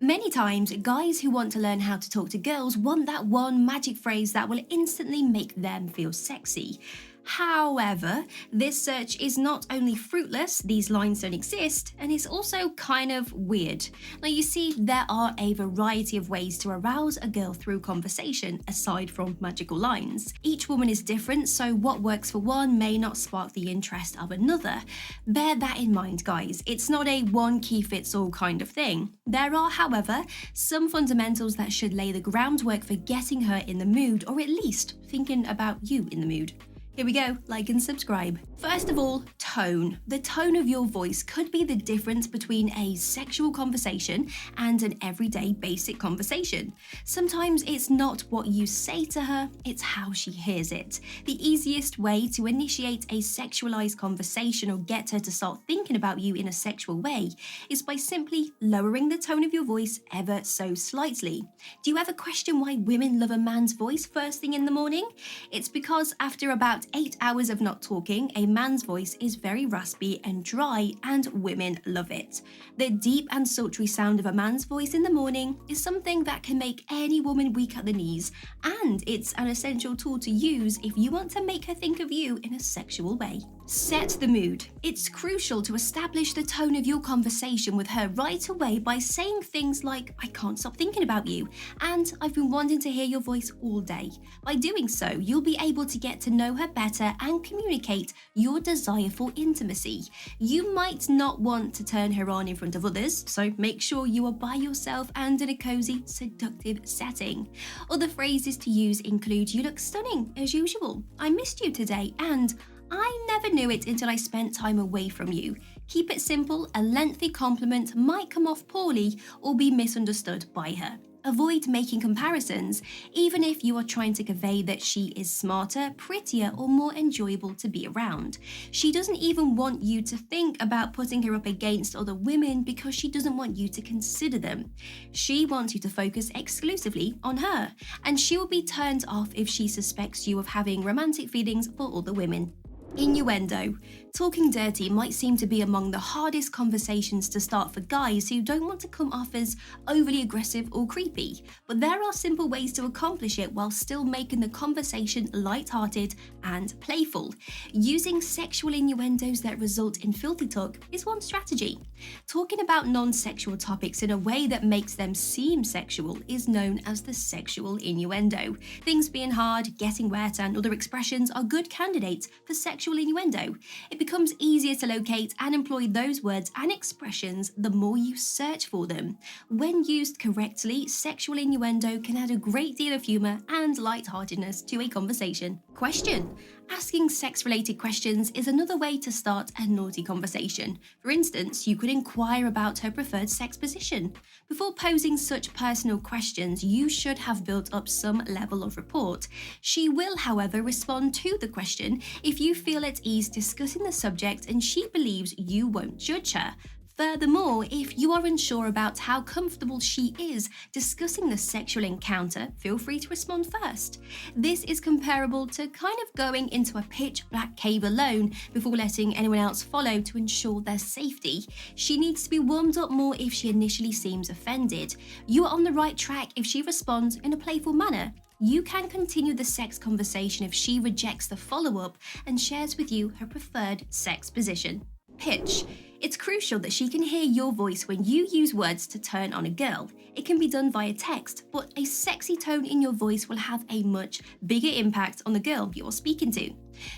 Many times, guys who want to learn how to talk to girls want that one magic phrase that will instantly make them feel sexy. However, this search is not only fruitless, these lines don't exist, and it's also kind of weird. Now, you see, there are a variety of ways to arouse a girl through conversation, aside from magical lines. Each woman is different, so what works for one may not spark the interest of another. Bear that in mind, guys. It's not a one-key-fits-all kind of thing. There are, however, some fundamentals that should lay the groundwork for getting her in the mood, or at least thinking about you in the mood. Here we go, like and subscribe. First of all, tone. The tone of your voice could be the difference between a sexual conversation and an everyday basic conversation. Sometimes it's not what you say to her, it's how she hears it. The easiest way to initiate a sexualized conversation or get her to start thinking about you in a sexual way is by simply lowering the tone of your voice ever so slightly. Do you ever question why women love a man's voice first thing in the morning? It's because after about 8 hours of not talking, a man's voice is very raspy and dry, and women love it. The deep and sultry sound of a man's voice in the morning is something that can make any woman weak at the knees, and it's an essential tool to use if you want to make her think of you in a sexual way. Set the mood. It's crucial to establish the tone of your conversation with her right away by saying things like, "I can't stop thinking about you," and "I've been wanting to hear your voice all day." By doing so, you'll be able to get to know her better and communicate your desire for intimacy. You might not want to turn her on in front of others, so make sure you are by yourself and in a cozy, seductive setting. Other phrases to use include, "You look stunning, as usual," "I missed you today," and "I never knew it until I spent time away from you." Keep it simple. A lengthy compliment might come off poorly or be misunderstood by her. Avoid making comparisons, even if you are trying to convey that she is smarter, prettier, or more enjoyable to be around. She doesn't even want you to think about putting her up against other women because she doesn't want you to consider them. She wants you to focus exclusively on her, and she will be turned off if she suspects you of having romantic feelings for other women. Innuendo. Talking dirty might seem to be among the hardest conversations to start for guys who don't want to come off as overly aggressive or creepy, but there are simple ways to accomplish it while still making the conversation light-hearted and playful. Using sexual innuendos that result in filthy talk is one strategy. Talking about non-sexual topics in a way that makes them seem sexual is known as the sexual innuendo. Things being hard, getting wet, and other expressions are good candidates for sexual innuendo. It becomes easier to locate and employ those words and expressions the more you search for them. When used correctly, sexual innuendo can add a great deal of humor and lightheartedness to a conversation. Question. Asking sex-related questions is another way to start a naughty conversation. For instance, you could inquire about her preferred sex position. Before posing such personal questions, you should have built up some level of rapport. She will, however, respond to the question if you feel at ease discussing the subject and she believes you won't judge her. Furthermore, if you are unsure about how comfortable she is discussing the sexual encounter, feel free to respond first. This is comparable to kind of going into a pitch black cave alone before letting anyone else follow to ensure their safety. She needs to be warmed up more if she initially seems offended. You are on the right track if she responds in a playful manner. You can continue the sex conversation if she rejects the follow-up and shares with you her preferred sex position. Pitch. It's crucial that she can hear your voice when you use words to turn on a girl. It can be done via text, but a sexy tone in your voice will have a much bigger impact on the girl you're speaking to.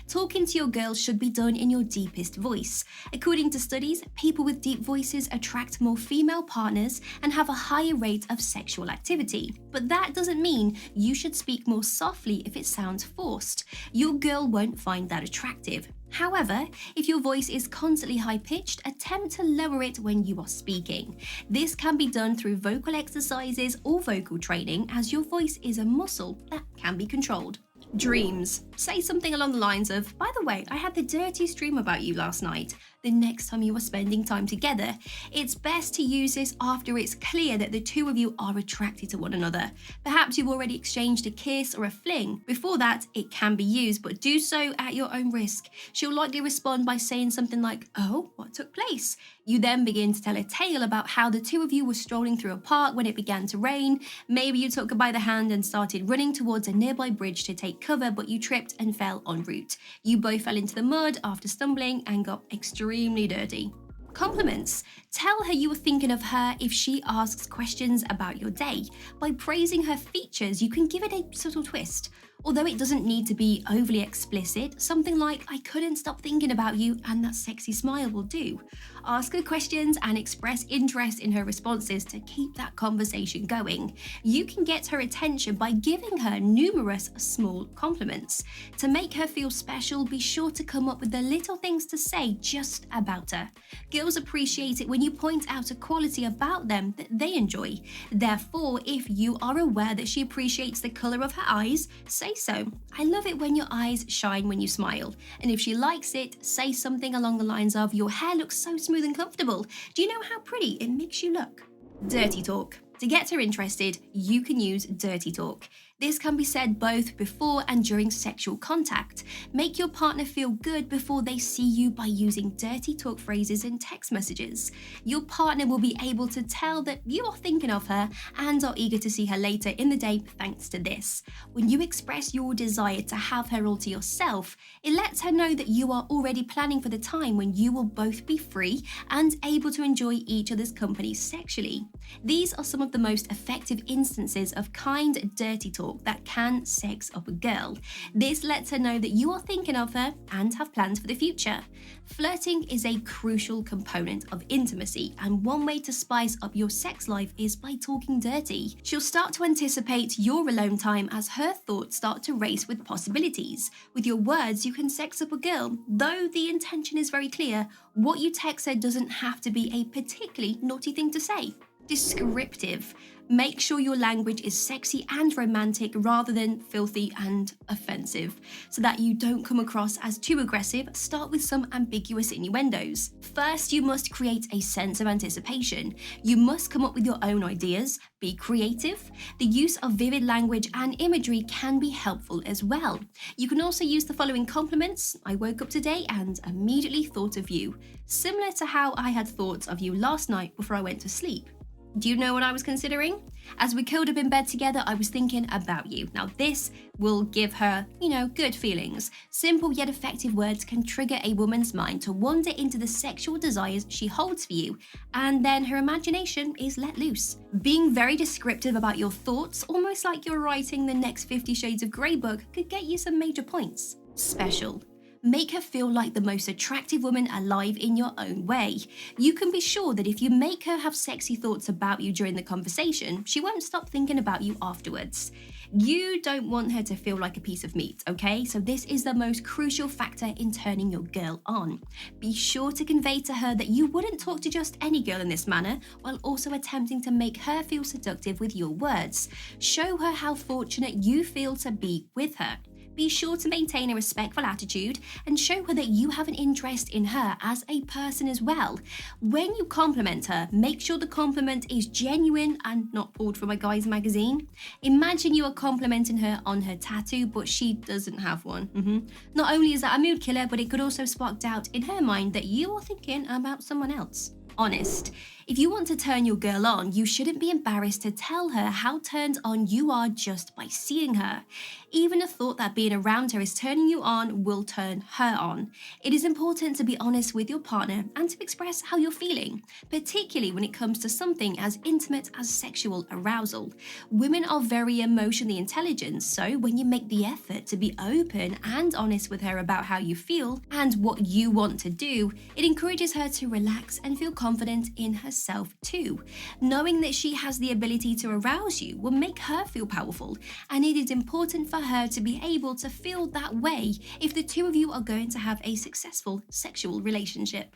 Talking to your girl should be done in your deepest voice. According to studies, people with deep voices attract more female partners and have a higher rate of sexual activity. But that doesn't mean you should speak more softly if it sounds forced. Your girl won't find that attractive. However, if your voice is constantly high-pitched, attempt to lower it when you are speaking. This can be done through vocal exercises or vocal training, as your voice is a muscle that can be controlled. Dreams. Say something along the lines of, "By the way, I had the dirtiest dream about you last night." The next time you are spending time together, it's best to use this after it's clear that the two of you are attracted to one another. Perhaps you've already exchanged a kiss or a fling. Before that, it can be used, but do so at your own risk. She'll likely respond by saying something like, "Oh, what took place?" You then begin to tell a tale about how the two of you were strolling through a park when it began to rain. Maybe you took her by the hand and started running towards a nearby bridge to take cover, but you tripped and fell en route. You both fell into the mud after stumbling and got extremely dirty. Compliments. Tell her you were thinking of her if she asks questions about your day. By praising her features, you can give it a subtle twist. Although it doesn't need to be overly explicit, something like, "I couldn't stop thinking about you," and that sexy smile will do. Ask her questions and express interest in her responses to keep that conversation going. You can get her attention by giving her numerous small compliments. To make her feel special, be sure to come up with the little things to say just about her. Girls appreciate it when you point out a quality about them that they enjoy. Therefore, if you are aware that she appreciates the colour of her eyes, say so. "I love it when your eyes shine when you smile." And if she likes it, say something along the lines of, "Your hair looks so smooth and comfortable. Do you know how pretty it makes you look?" Dirty talk. To get her interested, you can use dirty talk. This can be said both before and during sexual contact. Make your partner feel good before they see you by using dirty talk phrases in text messages. Your partner will be able to tell that you are thinking of her and are eager to see her later in the day thanks to this. When you express your desire to have her all to yourself, it lets her know that you are already planning for the time when you will both be free and able to enjoy each other's company sexually. These are some of the most effective instances of kind, dirty talk that can sex up a girl. This lets her know that you are thinking of her and have plans for the future. Flirting is a crucial component of intimacy, and one way to spice up your sex life is by talking dirty. She'll start to anticipate your alone time as her thoughts start to race with possibilities. With your words, you can sex up a girl. Though the intention is very clear, what you text her doesn't have to be a particularly naughty thing to say. Descriptive. Make sure your language is sexy and romantic rather than filthy and offensive. So that you don't come across as too aggressive, start with some ambiguous innuendos. First, you must create a sense of anticipation. You must come up with your own ideas, be creative. The use of vivid language and imagery can be helpful as well. You can also use the following compliments: "I woke up today and immediately thought of you," similar to how I had thoughts of you last night before I went to sleep. "Do you know what I was considering? As we curled up in bed together, I was thinking about you." Now this will give her, good feelings. Simple yet effective words can trigger a woman's mind to wander into the sexual desires she holds for you, and then her imagination is let loose. Being very descriptive about your thoughts, almost like you're writing the next 50 Shades of Grey book, could get you some major points. Special. Make her feel like the most attractive woman alive in your own way. You can be sure that if you make her have sexy thoughts about you during the conversation, she won't stop thinking about you afterwards. You don't want her to feel like a piece of meat, okay? So this is the most crucial factor in turning your girl on. Be sure to convey to her that you wouldn't talk to just any girl in this manner, while also attempting to make her feel seductive with your words. Show her how fortunate you feel to be with her. Be sure to maintain a respectful attitude and show her that you have an interest in her as a person as well. When you compliment her, make sure the compliment is genuine and not pulled from a guy's magazine. Imagine you are complimenting her on her tattoo, but she doesn't have one. Not only is that a mood killer, but it could also spark doubt in her mind that you are thinking about someone else. Honest. If you want to turn your girl on, you shouldn't be embarrassed to tell her how turned on you are just by seeing her. Even a thought that being around her is turning you on will turn her on. It is important to be honest with your partner and to express how you're feeling, particularly when it comes to something as intimate as sexual arousal. Women are very emotionally intelligent, so when you make the effort to be open and honest with her about how you feel and what you want to do, it encourages her to relax and feel confident in herself too. Knowing that she has the ability to arouse you will make her feel powerful, and it is important for her to be able to feel that way if the two of you are going to have a successful sexual relationship.